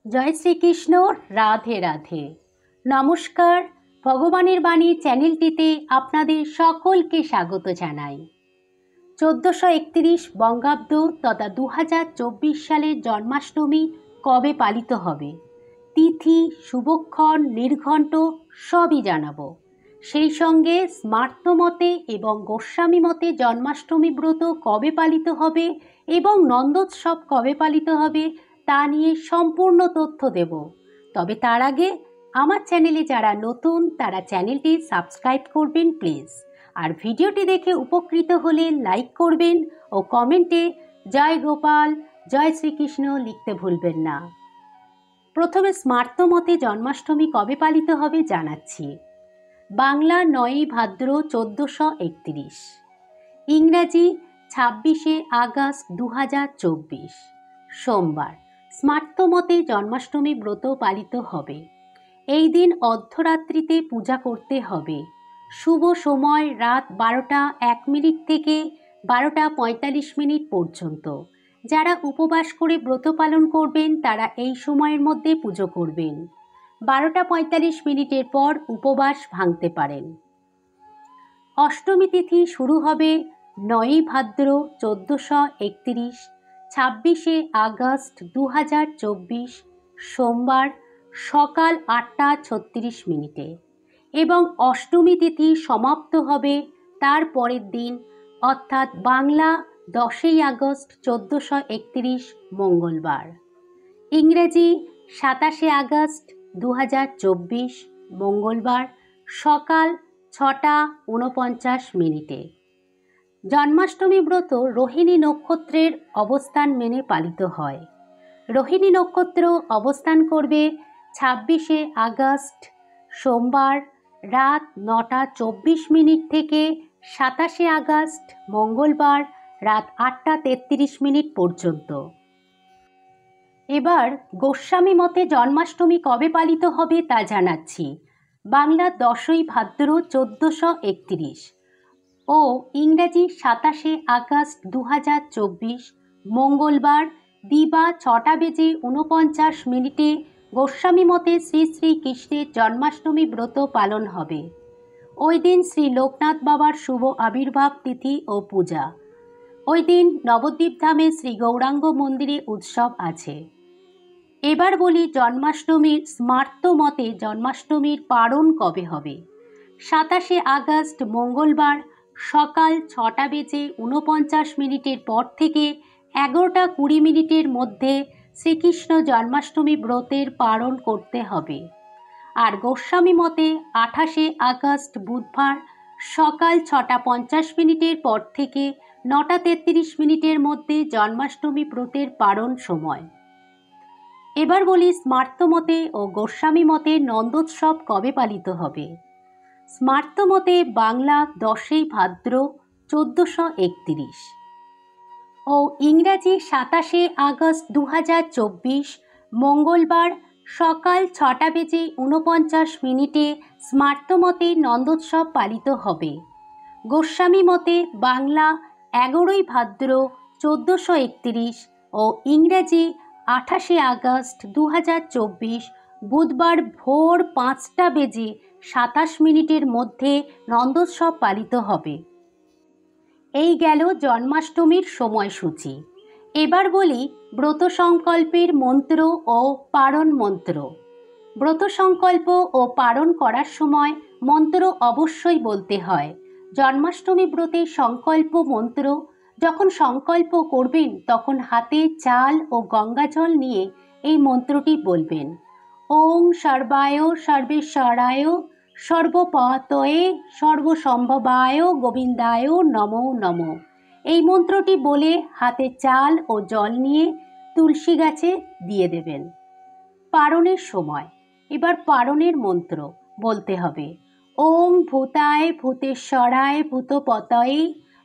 জয় শ্রীকৃষ্ণ। রাধে রাধে। নমস্কার। ভগবানের বাণী চ্যানেলটিতে আপনাদের সকলকে স্বাগত জানাই। 1431 বঙ্গাব্দ তথা 2024 সালের জন্মাষ্টমী কবে পালিত হবে, তিথি, শুভক্ষণ, নির্ঘণ্ট সবই জানাবো। সেই সঙ্গে স্মার্ত মতে এবং গোস্বামী মতে জন্মাষ্টমী ব্রত কবে পালিত হবে এবং নন্দোৎসব কবে পালিত হবে তা নিয়ে সম্পূর্ণ তথ্য দেব। তবে তার আগে আমার চ্যানেলে যারা নতুন তারা চ্যানেলটি সাবস্ক্রাইব করবেন প্লিজ। আর ভিডিওটি দেখে উপকৃত হলে লাইক করবেন ও কমেন্টে জয় গোপাল, জয় শ্রীকৃষ্ণ লিখতে ভুলবেন না। প্রথমে স্মার্ত মতে জন্মাষ্টমী কবে পালিত হবে জানাচ্ছি। বাংলা 9ই ভাদ্র 1431, ইংরাজি 26শে আগস্ট 2024 সোমবার স্মার্ত মতে জন্মাষ্টমী ব্রত পালিত হবে। এই দিন অর্ধরাত্রিতে পূজা করতে হবে। শুভ সময় রাত 12টা 1 মিনিট থেকে 12টা 45 মিনিট পর্যন্ত। যারা উপবাস করে ব্রত পালন করবেন তারা এই সময়ের মধ্যে পুজো করবেন। 12টা 45 মিনিটের পর উপবাস ভাঙতে পারেন। অষ্টমী তিথি শুরু হবে 9ই ভাদ্র 1431, 26শে আগস্ট 2024 সোমবার সকাল 8টা 36 মিনিটে এবং অষ্টমী তিথি সমাপ্ত হবে তার পরের দিন অর্থাৎ বাংলা 10ই আগস্ট 1431 মঙ্গলবার, ইংরেজি 27শে আগস্ট 2024 মঙ্গলবার সকাল 6টা 49 মিনিটে। জন্মাষ্টমী ব্রত রোহিণী নক্ষত্রের অবস্থান মেনে পালিত হয়। রোহিণী নক্ষত্র অবস্থান করবে 26শে আগস্ট সোমবার রাত 9টা 24 মিনিট থেকে 27শে আগস্ট মঙ্গলবার রাত 8টা 33 মিনিট পর্যন্ত। এবার গোস্বামী মতে জন্মাষ্টমী কবে পালিত হবে তা জানাচ্ছি। বাংলা 10ই ভাদ্র 1431 ও ইংরাজি 27শে আগস্ট 2024 মঙ্গলবার দিবা 6টা বেজে 49 মিনিটে গোস্বামী মতে শ্রী শ্রীকৃষ্ণের জন্মাষ্টমী ব্রত পালন হবে। ওই দিন শ্রী লোকনাথ বাবার শুভ আবির্ভাব তিথি ও পূজা। ওই দিন নবদ্বীপ ধামে শ্রী গৌরাঙ্গ মন্দিরে উৎসব আছে। এবার বলি জন্মাষ্টমীর স্মার্ত মতে জন্মাষ্টমীর পারণ কবে হবে। 27শে আগস্ট মঙ্গলবার সকাল 6টা বেজে 49 মিনিটের পর থেকে 11টা 20 মিনিটের মধ্যে শ্রীকৃষ্ণ জন্মাষ্টমী ব্রতের পালন করতে হবে। আর গোস্বামী মতে 28শে আগস্ট বুধবার সকাল 6টা 50 মিনিটের পর থেকে 9টা 33 মিনিটের মধ্যে জন্মাষ্টমী ব্রতের পালন সময়। এবার বলি স্মার্ত মতে ও গোস্বামী মতে নন্দোৎসব কবে পালিত হবে। স্মার্ত মতে বাংলা 10ই ভাদ্র 1431 ও ইংরাজি 27শে আগস্ট 2024 মঙ্গলবার সকাল 6টা বেজে 49 মিনিটে স্মার্ত মতে নন্দোৎসব পালিত হবে। গোস্বামী মতে বাংলা 11ই ভাদ্র 1431 ও ইংরাজি 28শে আগস্ট 2024 বুধবার ভোর 5টা বেজে 27 মিনিটের মধ্যে নন্দোৎসব পালিত হবে। এই গেল জন্মাষ্টমীর সময়সূচি। এবার বলি ব্রত সংকল্পের মন্ত্র ও পারণ মন্ত্র। ব্রত সংকল্প ও পারণ করার সময় মন্ত্র অবশ্যই বলতে হয়। জন্মাষ্টমী ব্রতের সংকল্প মন্ত্র, যখন সংকল্প করবেন তখন হাতে চাল ও গঙ্গাজল নিয়ে এই মন্ত্রটি বলবেন। ওং সর্বায় সর্বেশ্বরায় সর্বপতয়ে সর্বসম্ভবায় গোবিন্দায় নমো নমো। এই মন্ত্রটি বলে হাতে চাল ও জল নিয়ে তুলসী গাছে দিয়ে দেবেন। পারণের সময় এবার পারণের মন্ত্র বলতে হবে। ওং ভূতায় ভূতেশ্বরায় ভূতপতয়ে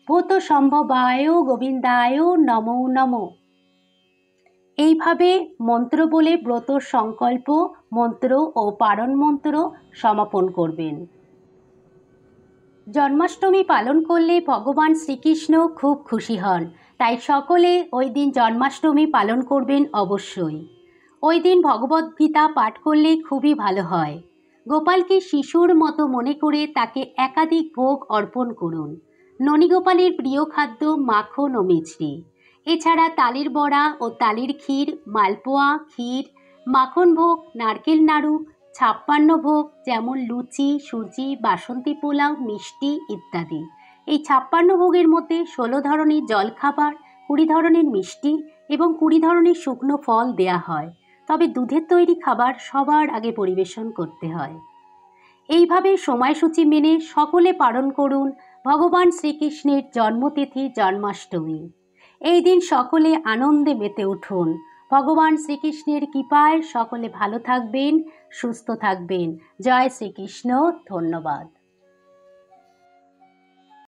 ভূত সম্ভবায় গোবিন্দায় নমো নমো। এইভাবে মন্ত্র বলে ব্রত সংকল্প মন্ত্র ও পারণ মন্ত্র সমাপন করবেন। জন্মাষ্টমী পালন করলে ভগবান শ্রীকৃষ্ণ খুব খুশি হন, তাই সকলে ওই দিন জন্মাষ্টমী পালন করবেন অবশ্যই। ওই দিন ভগবদ্গীতা পাঠ করলে খুবই ভালো হয়। গোপালকে শিশুর মতো মনে করে তাকে একাধিক ভোগ অর্পণ করুন। ননীগোপালের প্রিয় খাদ্য মাখন ও মিছরি। এছাড়া তালের বড়া ও তালের ক্ষীর, মালপোয়া, ক্ষীর, মাখন ভোগ, নারকেল নাড়ু, ৫৬ ভোগ যেমন লুচি, সুজি, বাসন্তী পোলাও, মিষ্টি ইত্যাদি। এই ৫৬ ভোগের মধ্যে ১৬ ধরনের জলখাবার, ২০ ধরনের মিষ্টি এবং ২০ ধরনের শুকনো ফল দেয়া হয়। তবে দুধের তৈরি খাবার সবার আগে পরিবেশন করতে হয়। এইভাবে সময়সূচি মেনে সকলে পালন করুন ভগবান শ্রীকৃষ্ণের জন্মতিথি জন্মাষ্টমী। এই দিন সকলে আনন্দে মেতে উঠুন। ভগবান শ্রীকৃষ্ণের কৃপায় সকলে ভালো থাকবেন, সুস্থ থাকবেন। জয় শ্রীকৃষ্ণ। ধন্যবাদ।